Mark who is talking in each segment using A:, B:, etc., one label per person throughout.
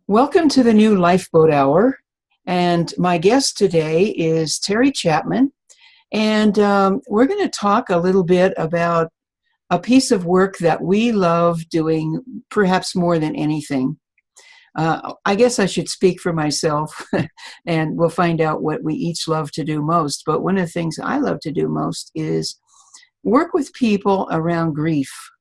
A: Welcome to the new Lifeboat Hour. And my guest today is Terry Chapman. And we're going to talk a little bit about a piece of work that we love doing, perhaps more than anything. I guess I should speak for myself, and we'll find out what we each love to do most. But one of the things I love to do most is work with people around grief.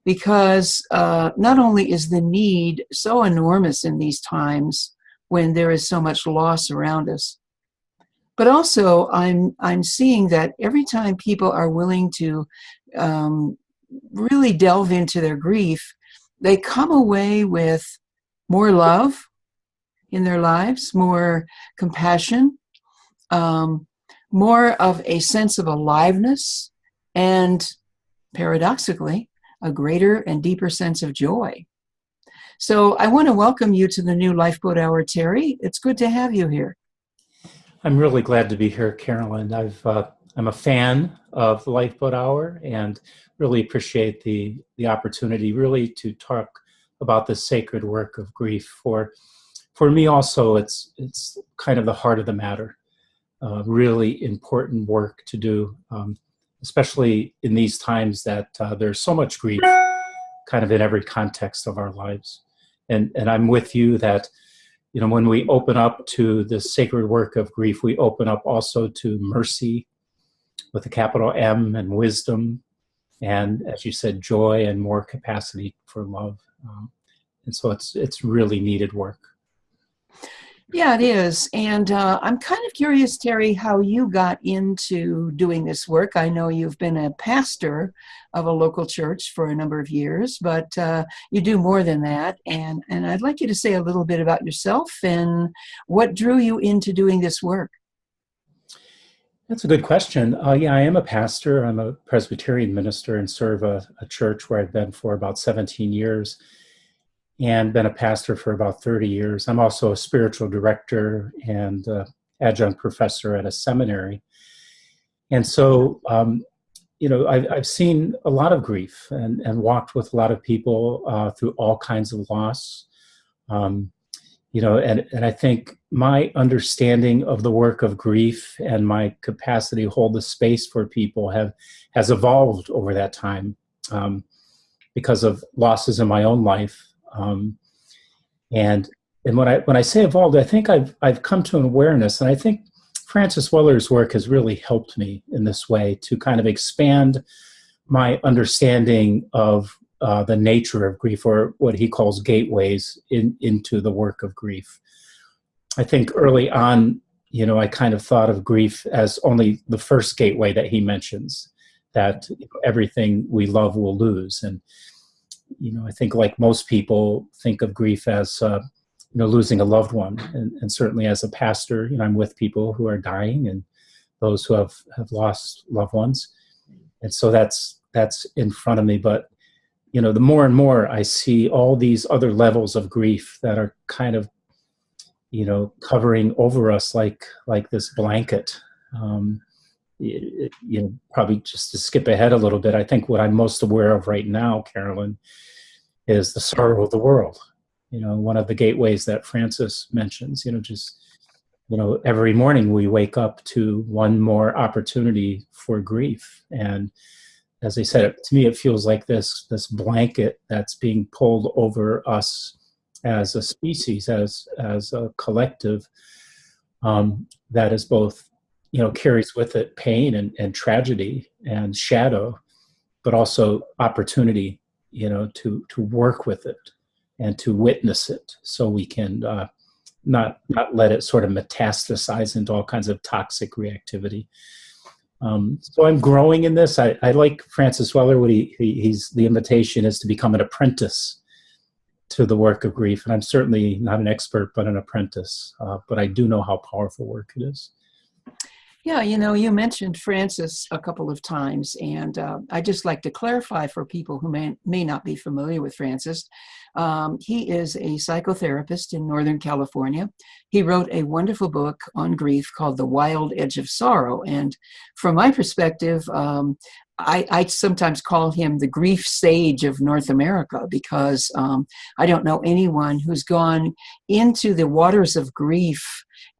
A: Because not only is the need so enormous in these times when there is so much loss around us, but also I'm seeing that every time people are willing to really delve into their grief, they come away with more love in their lives, more compassion, more of a sense of aliveness, and paradoxically, a greater and deeper sense of joy. So I want to welcome you to the new Lifeboat Hour, Terry. It's good to have you here.
B: I'm really glad to be here, Carolyn. I'm a fan of the Lifeboat Hour and really appreciate the opportunity really to talk about the sacred work of grief. For me also, it's kind of the heart of the matter. Really important work to do. Especially in these times that there's so much grief kind of in every context of our lives. And I'm with you that, you know, when we open up to the sacred work of grief, we open up also to mercy with a capital M and wisdom. And as you said, joy and more capacity for love. And so it's really needed work.
A: Yeah, it is. And I'm kind of curious, Terry, how you got into doing this work. I know you've been a pastor of a local church for a number of years, but you do more than that. And I'd like you to say a little bit about yourself and what drew you into doing this work.
B: That's a good question. Yeah, I am a pastor. I'm a Presbyterian minister and serve a church where I've been for about 17 years. And been a pastor for about 30 years. I'm also a spiritual director and adjunct professor at a seminary. And so, you know, I've seen a lot of grief and walked with a lot of people through all kinds of loss. You know, and I think my understanding of the work of grief and my capacity to hold the space for people has evolved over that time because of losses in my own life. And when I say evolved, I think I've come to an awareness, and I think Francis Weller's work has really helped me in this way to kind of expand my understanding of the nature of grief, or what he calls gateways into the work of grief. I think early on, you know, I kind of thought of grief as only the first gateway that he mentions, that everything we love will lose. And you know, I think like most people think of grief as, you know, losing a loved one. And certainly as a pastor, you know, I'm with people who are dying and those who have lost loved ones. And so that's in front of me. But, you know, the more and more I see all these other levels of grief that are kind of, you know, covering over us like this blanket. You know, probably just to skip ahead a little bit, I think what I'm most aware of right now, Carolyn, is the sorrow of the world. You know, one of the gateways that Francis mentions, you know, just, you know, every morning we wake up to one more opportunity for grief. And as I said, to me, it feels like this blanket that's being pulled over us as a species, as a collective, that is both, you know, carries with it pain and tragedy and shadow, but also opportunity, you know, to work with it and to witness it so we can not let it sort of metastasize into all kinds of toxic reactivity. So I'm growing in this. I like Francis Weller, what he's the invitation is to become an apprentice to the work of grief. And I'm certainly not an expert, but an apprentice. But I do know how powerful work it is.
A: Yeah, you know, you mentioned Francis a couple of times, and I just like to clarify for people who may not be familiar with Francis. He is a psychotherapist in Northern California. He wrote a wonderful book on grief called The Wild Edge of Sorrow. And from my perspective, I sometimes call him the grief sage of North America, because I don't know anyone who's gone into the waters of grief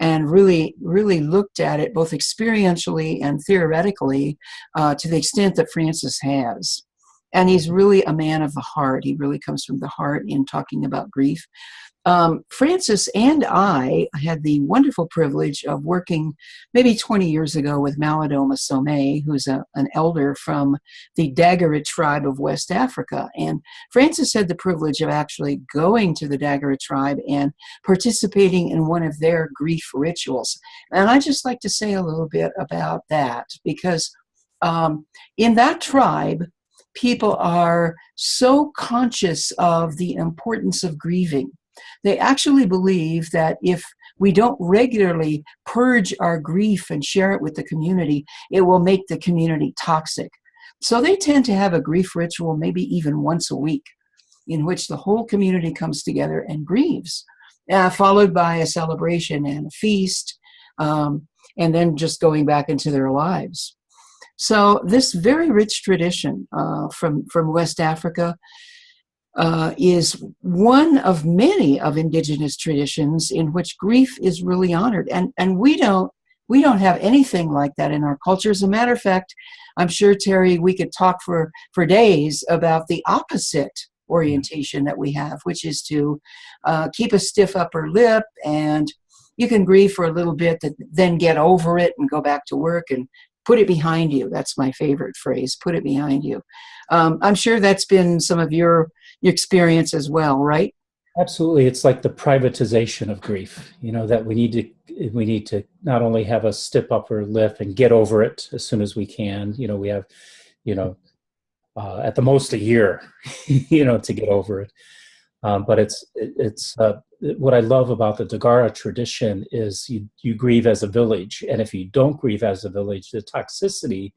A: and really, really looked at it both experientially and theoretically to the extent that Francis has. And he's really a man of the heart. He really comes from the heart in talking about grief. Francis and I had the wonderful privilege of working maybe 20 years ago with Malidoma Somé, who's an elder from the Dagara tribe of West Africa. And Francis had the privilege of actually going to the Dagara tribe and participating in one of their grief rituals. And I just like to say a little bit about that, because in that tribe, people are so conscious of the importance of grieving. They actually believe that if we don't regularly purge our grief and share it with the community, it will make the community toxic. So they tend to have a grief ritual maybe even once a week, in which the whole community comes together and grieves, followed by a celebration and a feast, and then just going back into their lives. So this very rich tradition from West Africa is one of many of indigenous traditions in which grief is really honored. And we don't have anything like that in our culture. As a matter of fact, I'm sure, Terry, we could talk for days about the opposite orientation that we have, which is to keep a stiff upper lip, and you can grieve for a little bit, then get over it and go back to work and put it behind you. That's my favorite phrase, put it behind you. I'm sure that's been some of your experience as well, right?
B: Absolutely. It's like the privatization of grief, that we need to not only have a stiff upper lip and get over it as soon as we can. We have, at the most a year, to get over it. But it's what I love about the Dagara tradition is you grieve as a village. And if you don't grieve as a village, the toxicity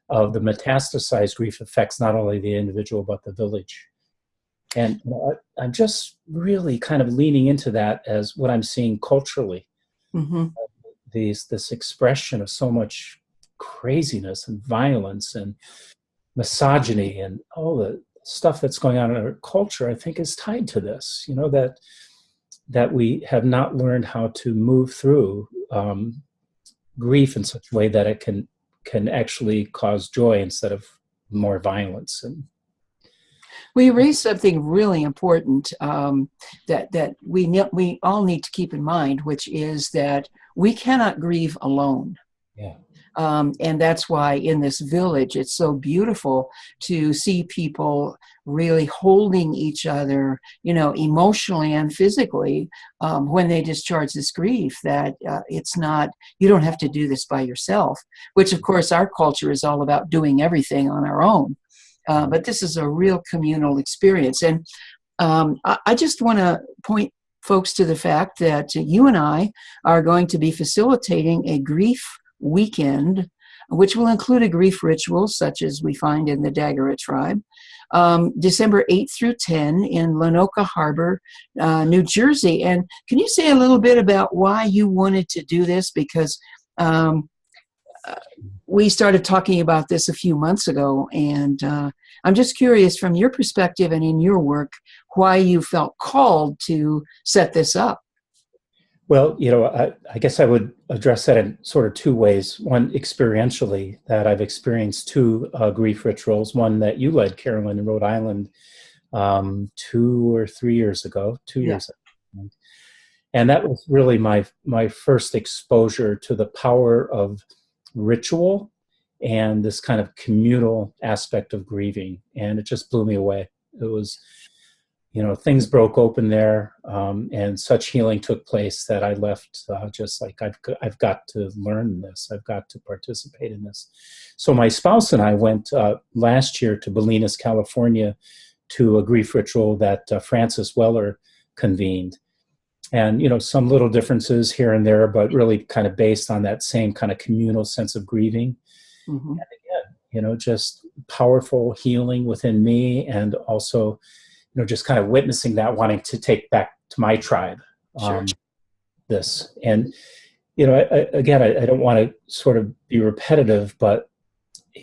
B: of the metastasized grief affects not only the individual, but the village. And I'm just really kind of leaning into that as what I'm seeing culturally. Mm-hmm. This expression of so much craziness and violence and misogyny and all the stuff that's going on in our culture, I think is tied to this, that we have not learned how to move through grief in such a way that it can actually cause joy instead of more violence. And
A: we raised something really important that we all need to keep in mind, which is that we cannot grieve alone.
B: Yeah.
A: And that's why in this village, it's so beautiful to see people really holding each other, emotionally and physically, when they discharge this grief, that it's not, you don't have to do this by yourself, which of course our culture is all about doing everything on our own. But this is a real communal experience. And I just want to point folks to the fact that you and I are going to be facilitating a grief weekend, which will include a grief ritual such as we find in the Dagara tribe, December 8th through 10 in Lenoka Harbor, New Jersey. And can you say a little bit about why you wanted to do this? Because we started talking about this a few months ago, and I'm just curious from your perspective and in your work, why you felt called to set this up.
B: Well, I guess I would address that in sort of two ways. One, experientially, that I've experienced two grief rituals. One that you led, Carolyn, in Rhode Island 2 or 3 years ago, 2 years ago. And that was really my first exposure to the power of ritual and this kind of communal aspect of grieving. And it just blew me away. It was, things broke open there, and such healing took place that I left just like, I've got to learn this. I've got to participate in this. So my spouse and I went last year to Bolinas, California, to a grief ritual that Francis Weller convened. And, some little differences here and there, but really kind of based on that same kind of communal sense of grieving. Mm-hmm. And again, just powerful healing within me, and also, just kind of witnessing that, wanting to take back to my tribe this. And, I don't want to sort of be repetitive, but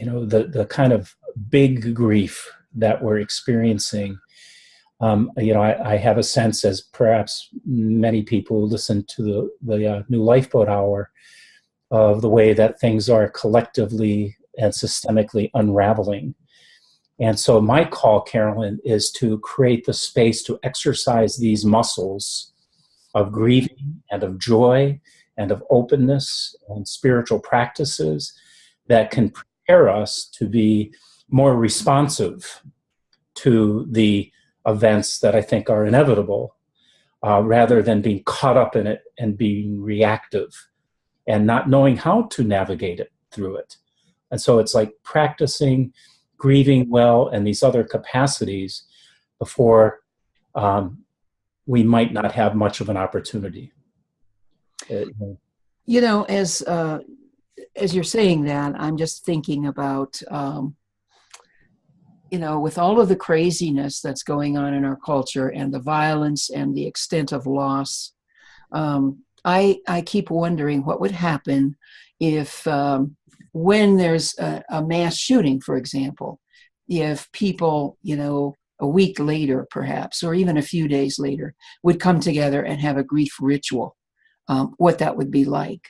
B: the kind of big grief that we're experiencing. I have a sense, as perhaps many people who listen to the new Lifeboat Hour, of the way that things are collectively and systemically unraveling. And so my call, Carolyn, is to create the space to exercise these muscles of grieving and of joy and of openness and spiritual practices that can prepare us to be more responsive to the events that I think are inevitable, rather than being caught up in it and being reactive and not knowing how to navigate it through it. And so it's like practicing grieving well and these other capacities before we might not have much of an opportunity.
A: As you're saying that, I'm just thinking about, with all of the craziness that's going on in our culture and the violence and the extent of loss, I keep wondering what would happen if, when there's a mass shooting, for example, if people, a week later perhaps, or even a few days later, would come together and have a grief ritual, what that would be like.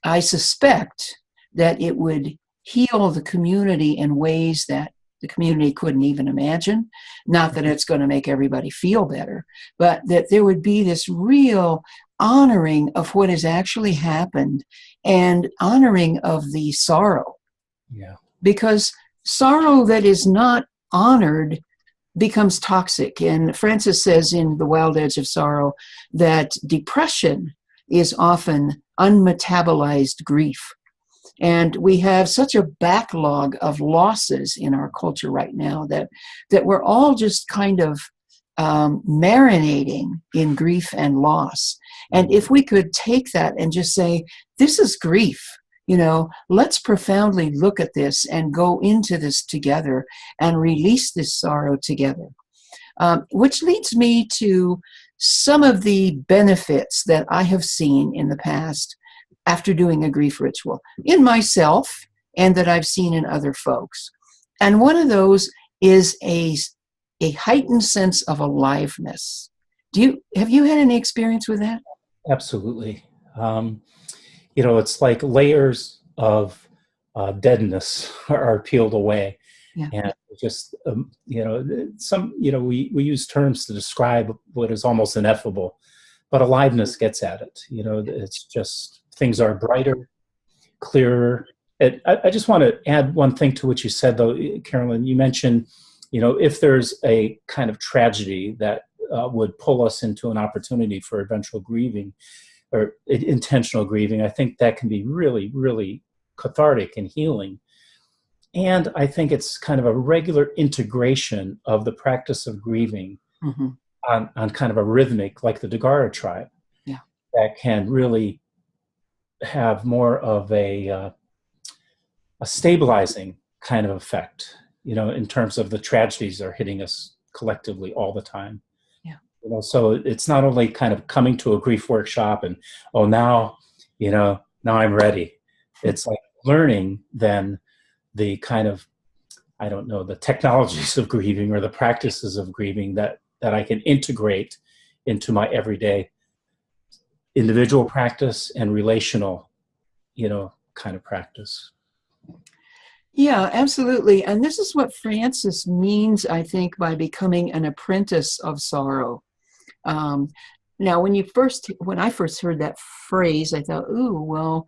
A: I suspect that it would heal the community in ways that the community couldn't even imagine. Not that it's going to make everybody feel better, but that there would be this real honoring of what has actually happened and honoring of the sorrow.
B: Yeah.
A: Because sorrow that is not honored becomes toxic. And Francis says in The Wild Edge of Sorrow that depression is often unmetabolized grief. And we have such a backlog of losses in our culture right now that we're all just kind of marinating in grief and loss. And if we could take that and just say, this is grief, let's profoundly look at this and go into this together and release this sorrow together. Which leads me to some of the benefits that I have seen in the past after doing a grief ritual in myself and that I've seen in other folks. And one of those is a heightened sense of aliveness. Have you had any experience with that?
B: Absolutely. It's like layers of deadness are peeled away.
A: Yeah.
B: And just, we use terms to describe what is almost ineffable, but aliveness gets at it. It's just, things are brighter, clearer. I just want to add one thing to what you said, though, Carolyn. You mentioned, if there's a kind of tragedy that would pull us into an opportunity for eventual grieving or intentional grieving, I think that can be really, really cathartic and healing. And I think it's kind of a regular integration of the practice of grieving on kind of a rhythmic, like the Dagara tribe, that can really have more of a stabilizing kind of effect, in terms of the tragedies that are hitting us collectively all the time.
A: Yeah.
B: So it's not only kind of coming to a grief workshop and, now I'm ready. It's like learning then the kind of, the technologies of grieving or the practices of grieving that I can integrate into my everyday individual practice and relational, kind of practice.
A: Yeah, absolutely. And this is what Francis means, I think, by becoming an apprentice of sorrow. Now, when I first heard that phrase, I thought, ooh, well,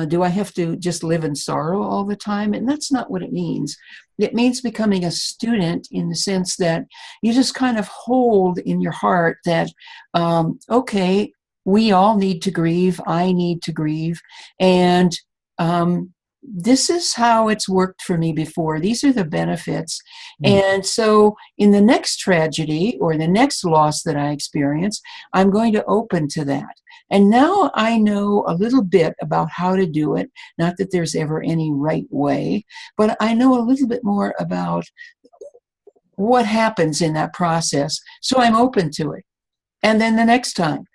A: do I have to just live in sorrow all the time? And that's not what it means. It means becoming a student in the sense that you just kind of hold in your heart that, okay, we all need to grieve. I need to grieve. And this is how it's worked for me before. These are the benefits. And so in the next tragedy or the next loss that I experience, I'm going to open to that. And now I know a little bit about how to do it. Not that there's ever any right way, but I know a little bit more about what happens in that process. So I'm open to it. And then the next time,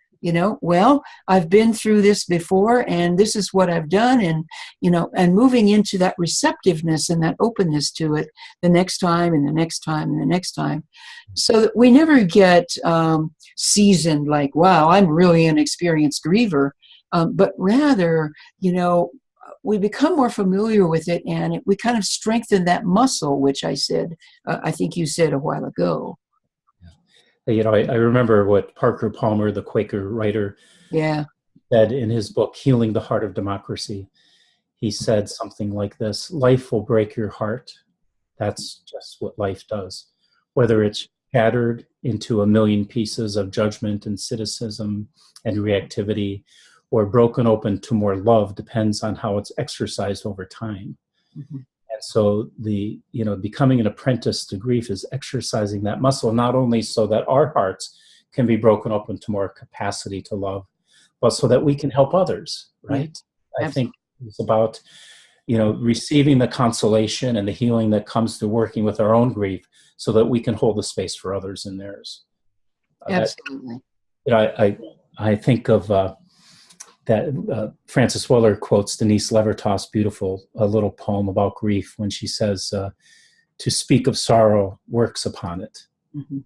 A: well, I've been through this before and this is what I've done. And, and moving into that receptiveness and that openness to it the next time and the next time and the next time. So that we never get seasoned like, wow, I'm really an experienced griever. But rather, we become more familiar with it and we kind of strengthen that muscle, which I think you said a while ago.
B: I remember what Parker Palmer, the Quaker writer, said in his book, Healing the Heart of Democracy. He said something like this: life will break your heart. That's just what life does. Whether it's shattered into a million pieces of judgment and cynicism and reactivity, or broken open to more love, depends on how it's exercised over time. Mm-hmm. And so becoming an apprentice to grief is exercising that muscle, not only so that our hearts can be broken open to more capacity to love, but so that we can help others, right? Yeah, I think it's about, receiving the consolation and the healing that comes through working with our own grief so that we can hold the space for others in theirs.
A: Absolutely.
B: I think of that Frances Weller quotes Denise Levertof's beautiful little poem about grief when she says, to speak of sorrow works upon it, mm-hmm.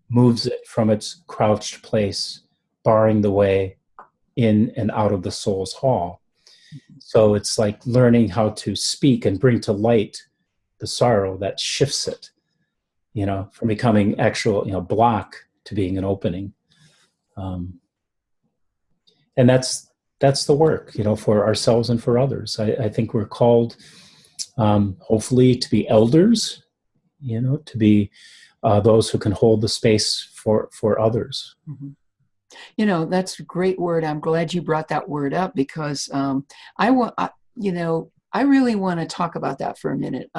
B: moves it from its crouched place, barring the way in and out of the soul's hall. Mm-hmm. So it's like learning how to speak and bring to light the sorrow that shifts it, from becoming actual, block to being an opening. And that's the work, for ourselves and for others. I think we're called, hopefully, to be elders, to be those who can hold the space for others.
A: Mm-hmm. That's a great word. I'm glad you brought that word up because I really want to talk about that for a minute.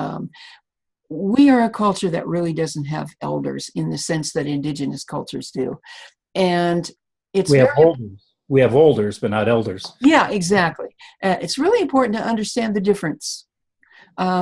A: We are a culture that really doesn't have elders in the sense that indigenous cultures do. And
B: we have olders, but not elders.
A: Yeah, exactly. It's really important to understand the difference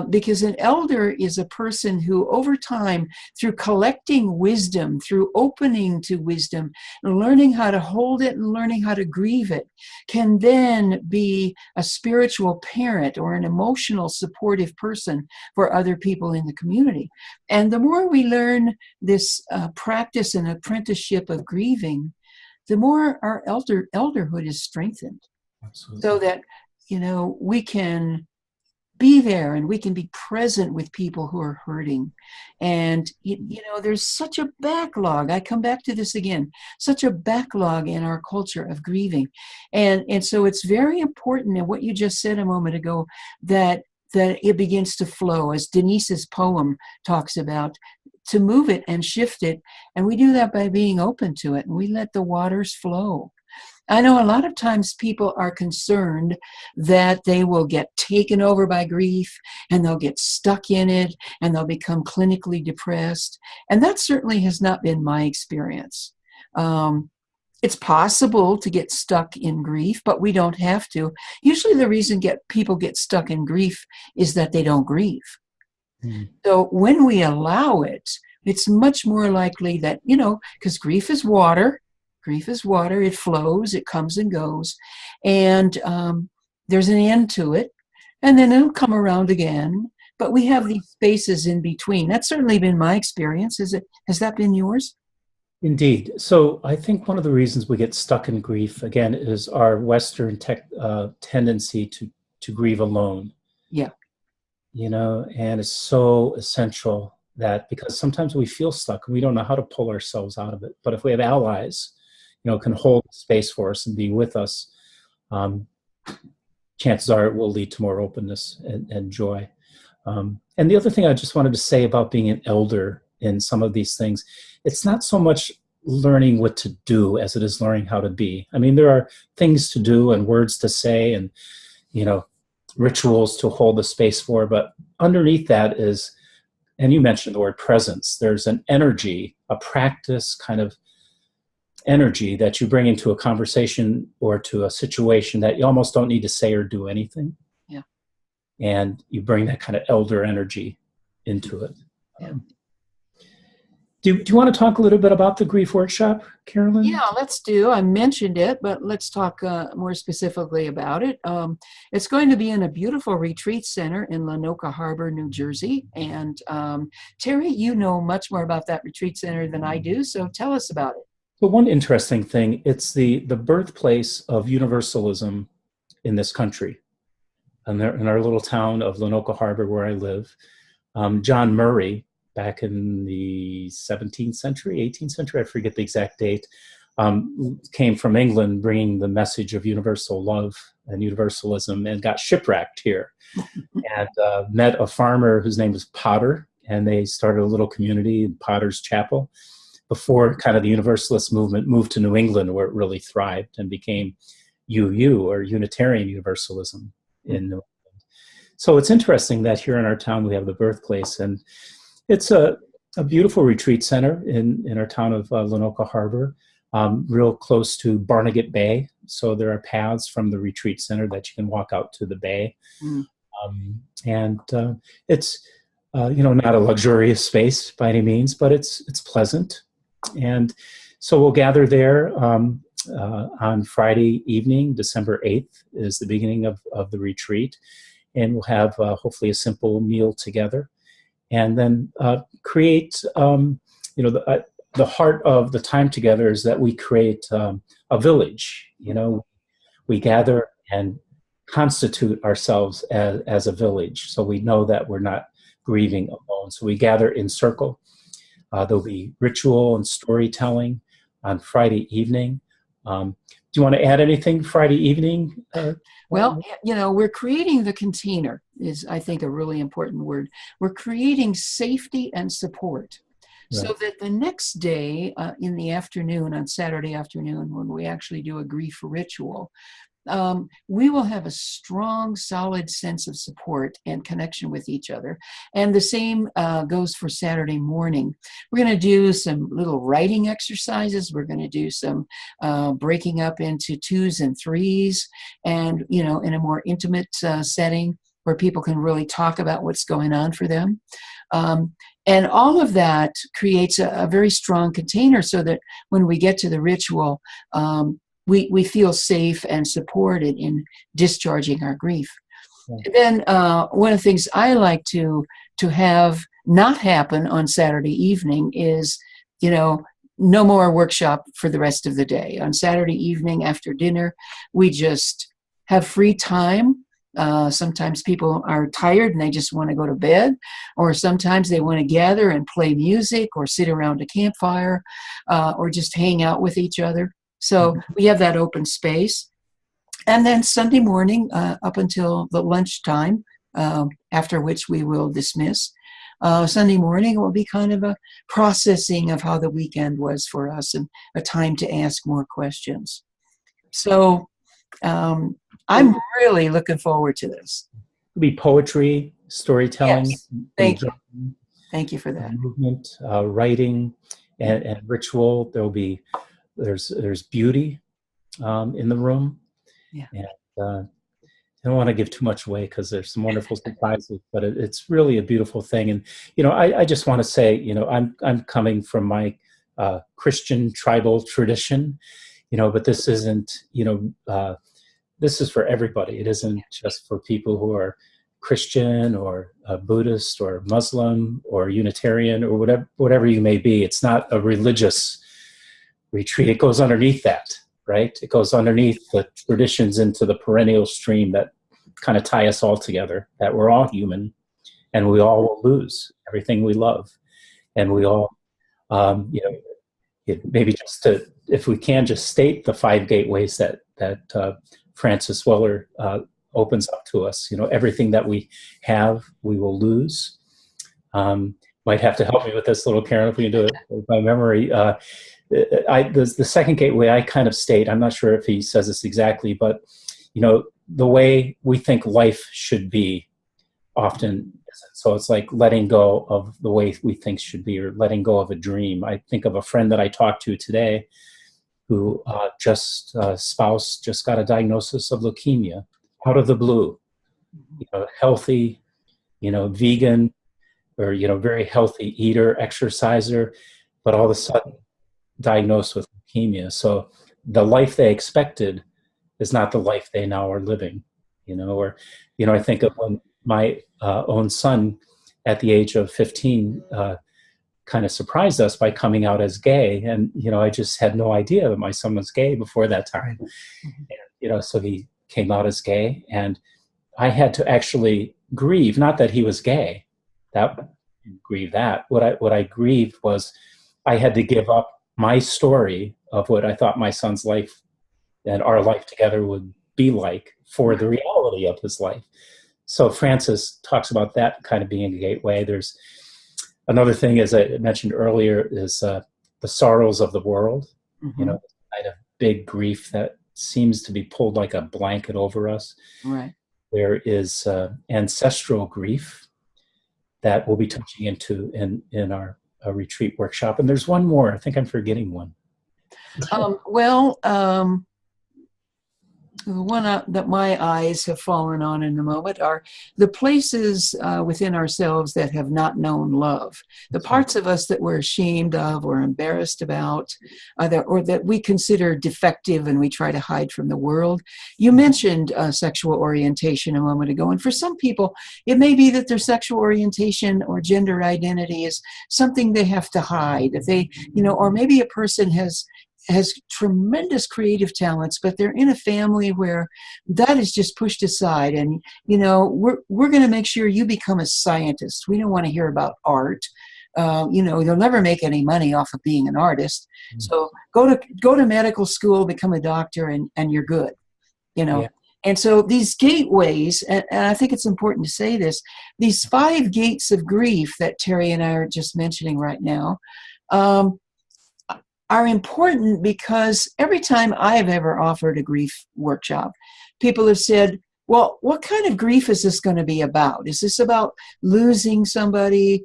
A: because an elder is a person who over time, through collecting wisdom, through opening to wisdom, and learning how to hold it and learning how to grieve it, can then be a spiritual parent or an emotional supportive person for other people in the community. And the more we learn this practice and apprenticeship of grieving, the more our elderhood is strengthened. Absolutely. So that, we can be there and we can be present with people who are hurting. And, there's such a backlog. I come back to this again, such a backlog in our culture of grieving. And so it's very important, and what you just said a moment ago, that it begins to flow, as Denise's poem talks about, to move it and shift it. And we do that by being open to it, and we let the waters flow. I know a lot of times people are concerned that they will get taken over by grief and they'll get stuck in it and they'll become clinically depressed. And that certainly has not been my experience. It's possible to get stuck in grief, but we don't have to. Usually the reason people get stuck in grief is that they don't grieve. So when we allow it, it's much more likely that, because grief is water, it flows, it comes and goes, and there's an end to it, and then it'll come around again. But we have these spaces in between. That's certainly been my experience. Has that been yours?
B: Indeed. So I think one of the reasons we get stuck in grief, again, is our Western tendency to grieve alone.
A: Yeah.
B: And it's so essential that, because sometimes we feel stuck and we don't know how to pull ourselves out of it. But if we have allies, can hold space for us and be with us, chances are it will lead to more openness and joy. And the other thing I just wanted to say about being an elder in some of these things, it's not so much learning what to do as it is learning how to be. I mean, there are things to do and words to say and, rituals to hold the space for, but underneath that is, and you mentioned the word presence, there's an energy, a practice kind of energy that you bring into a conversation or to a situation that you almost don't need to say or do anything.
A: Yeah.
B: And you bring that kind of elder energy into it.
A: Yeah.
B: Do you want to talk a little bit about the grief workshop, Carolyn?
A: Yeah, let's do. I mentioned it, but let's talk more specifically about it. It's going to be in a beautiful retreat center in Lanoka Harbor, New Jersey. And Terry, you know much more about that retreat center than I do, so tell us about it.
B: But one interesting thing, it's the birthplace of universalism in this country. And in our little town of Lanoka Harbor, where I live, John Murray, back in the 17th century, 18th century, I forget the exact date, came from England bringing the message of universal love and universalism, and got shipwrecked here and met a farmer whose name was Potter, and they started a little community in Potter's Chapel before kind of the Universalist movement moved to New England, where it really thrived and became UU, or Unitarian Universalism, in New England. So it's interesting that here in our town we have the birthplace, and it's a beautiful retreat center in our town of Lanoka Harbor, real close to Barnegat Bay. So there are paths from the retreat center that you can walk out to the bay. And it's not a luxurious space by any means, but it's pleasant. And so we'll gather there on Friday evening. December 8th is the beginning of the retreat. And we'll have hopefully a simple meal together. And then create, the heart of the time together is that we create a village. We gather and constitute ourselves as a village. So we know that we're not grieving alone. So we gather in circle. There'll be ritual and storytelling on Friday evening. Do you want to add anything Friday evening?
A: Well, we're creating the container is, I think, a really important word. We're creating safety and support. Right. So that the next day in the afternoon, on Saturday afternoon, when we actually do a grief ritual, we will have a strong, solid sense of support and connection with each other. And the same goes for Saturday morning. We're going to do some little writing exercises. We're going to do some breaking up into twos and threes, and, in a more intimate setting where people can really talk about what's going on for them. And all of that creates a very strong container so that when we get to the ritual, we feel safe and supported in discharging our grief. And then one of the things I like to have not happen on Saturday evening is, no more workshop for the rest of the day. On Saturday evening after dinner, we just have free time. Sometimes people are tired and they just want to go to bed, or sometimes they want to gather and play music or sit around a campfire or just hang out with each other. So we have that open space. And then Sunday morning up until the lunchtime, after which we will dismiss. Sunday morning will be kind of a processing of how the weekend was for us and a time to ask more questions. So I'm really looking forward to this.
B: It'll be poetry, storytelling.
A: Yes. Thank you. Thank you for that.
B: Movement, writing, and ritual. There's beauty in the room. Yeah. And I don't want to give too much away because there's some wonderful surprises, but it's really a beautiful thing. And, I just want to say, I'm coming from my Christian tribal tradition, but this isn't, this is for everybody. It isn't just for people who are Christian or Buddhist or Muslim or Unitarian or whatever you may be. It's not a religious retreat. It goes underneath that, right? It goes underneath the traditions into the perennial stream that kind of tie us all together, that we're all human and we all will lose everything we love. And we all, maybe just to, if we can just state the 5 gateways that Francis Weller opens up to us, everything that we have, we will lose. Might have to help me with this, little Karen, if we can do it by memory. The second gateway I kind of state, I'm not sure if he says this exactly, but the way we think life should be often isn't. So it's like letting go of the way we think should be, or letting go of a dream. I think of a friend that I talked to today who spouse just got a diagnosis of leukemia out of the blue. Healthy, vegan, or very healthy eater, exerciser, but all of a sudden diagnosed with leukemia. So the life they expected is not the life they now are living, or, I think of when my own son at the age of 15 kind of surprised us by coming out as gay. And, I just had no idea that my son was gay before that time. And, so he came out as gay, and I had to actually grieve, not that he was gay, grieve that. What I grieved was I had to give up my story of what I thought my son's life and our life together would be like for the reality of his life. So Francis talks about that kind of being a gateway. There's another thing, as I mentioned earlier, is the sorrows of the world, kind of big grief that seems to be pulled like a blanket over us.
A: Right.
B: There is ancestral grief that we'll be touching into in our retreat workshop. And there's one more. I think I'm forgetting one.
A: The one that my eyes have fallen on in the moment are the places within ourselves that have not known love. The parts of us that we're ashamed of or embarrassed about, or that we consider defective and we try to hide from the world. You mentioned sexual orientation a moment ago, and for some people, it may be that their sexual orientation or gender identity is something they have to hide. If they, or maybe a person has tremendous creative talents, but they're in a family where that is just pushed aside. And, we're going to make sure you become a scientist. We don't want to hear about art. You'll never make any money off of being an artist. Mm-hmm. So go to medical school, become a doctor, and you're good, Yeah. And so these gateways, and I think it's important to say this, these 5 gates of grief that Terry and I are just mentioning right now, are important because every time I've ever offered a grief workshop, people have said, well, what kind of grief is this going to be about? Is this about losing somebody,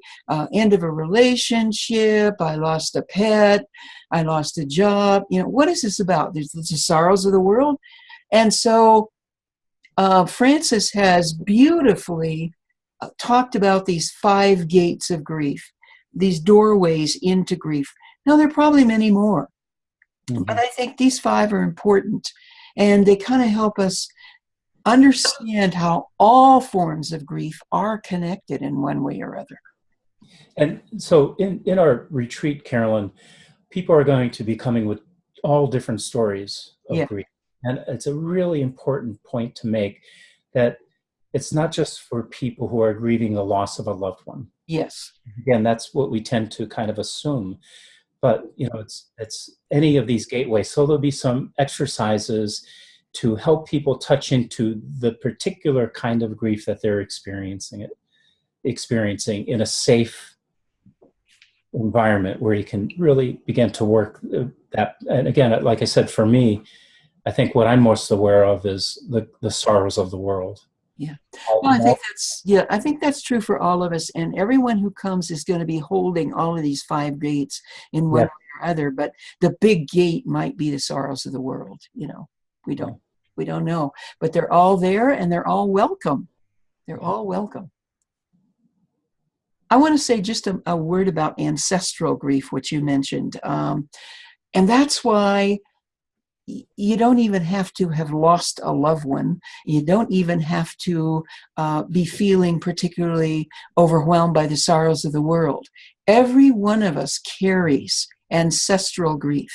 A: end of a relationship, I lost a pet, I lost a job? What is this about? There's the sorrows of the world. And so Francis has beautifully talked about these 5 gates of grief, these doorways into grief. Now, there are probably many more, but I think these 5 are important, and they kind of help us understand how all forms of grief are connected in one way or other.
B: And so in our retreat, Carolyn, people are going to be coming with all different stories of grief. And it's a really important point to make that it's not just for people who are grieving the loss of a loved one.
A: Yes.
B: Again, that's what we tend to kind of assume. But, it's any of these gateways. So there'll be some exercises to help people touch into the particular kind of grief that they're experiencing in a safe environment where you can really begin to work that. And again, like I said, for me, I think what I'm most aware of is the sorrows of the world.
A: Yeah. Well, I think that's true for all of us, and everyone who comes is going to be holding all of these 5 gates in one way or other. But the big gate might be the sorrows of the world. We don't know, but they're all there, and they're all welcome. They're all welcome. I want to say just a word about ancestral grief, which you mentioned, and that's why. You don't even have to have lost a loved one. You don't even have to be feeling particularly overwhelmed by the sorrows of the world. Every one of us carries ancestral grief,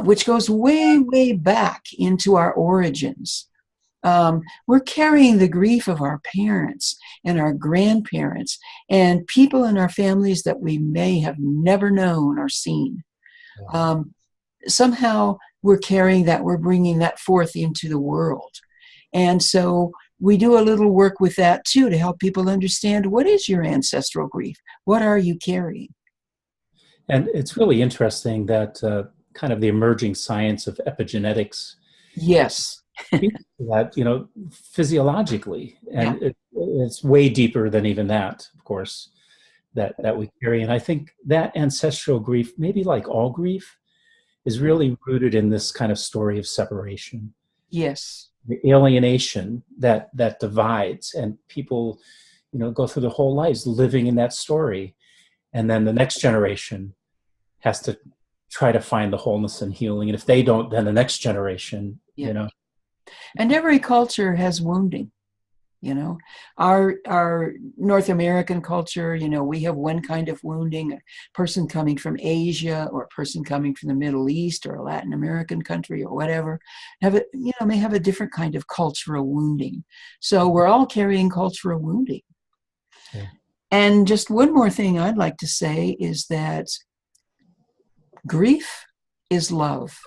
A: which goes way, way back into our origins. We're carrying the grief of our parents and our grandparents and people in our families that we may have never known or seen. Somehow we're carrying that, we're bringing that forth into the world. And so we do a little work with that too to help people understand, what is your ancestral grief? What are you carrying?
B: And it's really interesting that kind of the emerging science of epigenetics.
A: Yes.
B: that, physiologically. And it's way deeper than even that, of course, that we carry. And I think that ancestral grief, maybe like all grief, is really rooted in this kind of story of separation.
A: Yes.
B: The alienation that divides, and people, go through their whole lives living in that story. And then the next generation has to try to find the wholeness and healing. And if they don't, then the next generation,
A: Yeah.
B: you know.
A: And every culture has wounding. Our North American culture, we have one kind of wounding. A person coming from Asia or a person coming from the Middle East or a Latin American country or whatever may have a different kind of cultural wounding. So we're all carrying cultural wounding.
B: Yeah.
A: And just one more thing I'd like to say is that grief is love.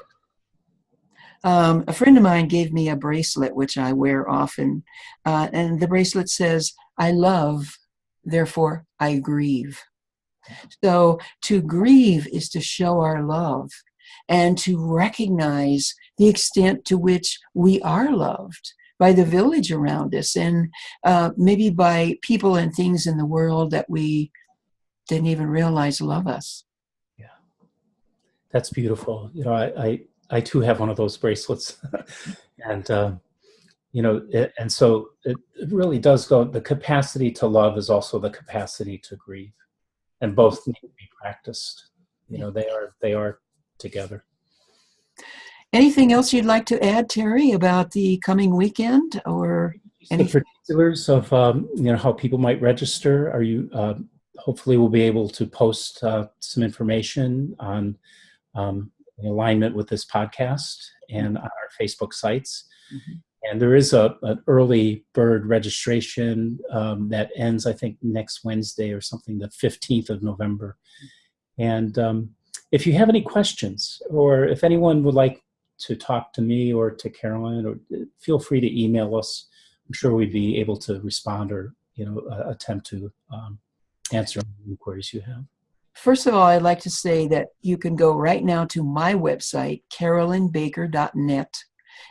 A: A friend of mine gave me a bracelet, which I wear often, and the bracelet says, "I love, therefore I grieve." So to grieve is to show our love and to recognize the extent to which we are loved by the village around us, and maybe by people and things in the world that we didn't even realize love us.
B: Yeah, that's beautiful. I too have one of those bracelets, and and so it really does go. The capacity to love is also the capacity to grieve, and both need to be practiced. They are together.
A: Anything else you'd like to add, Terry, about the coming weekend or anything?
B: The particulars of how people might register. Are you hopefully we'll be able to post some information on in alignment with this podcast and on our Facebook sites.
A: Mm-hmm.
B: And there is an early bird registration that ends, I think, next Wednesday or something, the 15th of November. And if you have any questions, or if anyone would like to talk to me or to Carolyn, or feel free to email us. I'm sure we'd be able to respond or attempt to answer any inquiries you have.
A: First of all, I'd like to say that you can go right now to my website, carolynbaker.net.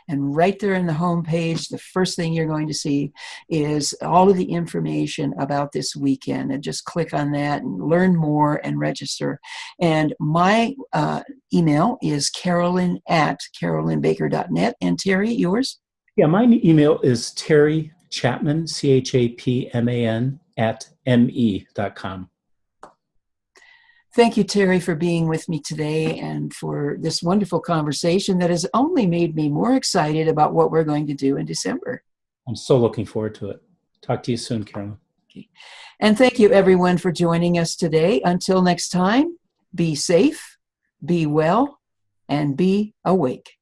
A: And right there in the homepage, the first thing you're going to see is all of the information about this weekend. And just click on that and learn more and register. And my email is carolyn@carolynbaker.net. And Terry, yours?
B: Yeah, my email is Terry Chapman, CHAPMAN @me.com.
A: Thank you, Terry, for being with me today and for this wonderful conversation that has only made me more excited about what we're going to do in December.
B: I'm so looking forward to it. Talk to you soon, Carolyn.
A: Okay. And thank you, everyone, for joining us today. Until next time, be safe, be well, and be awake.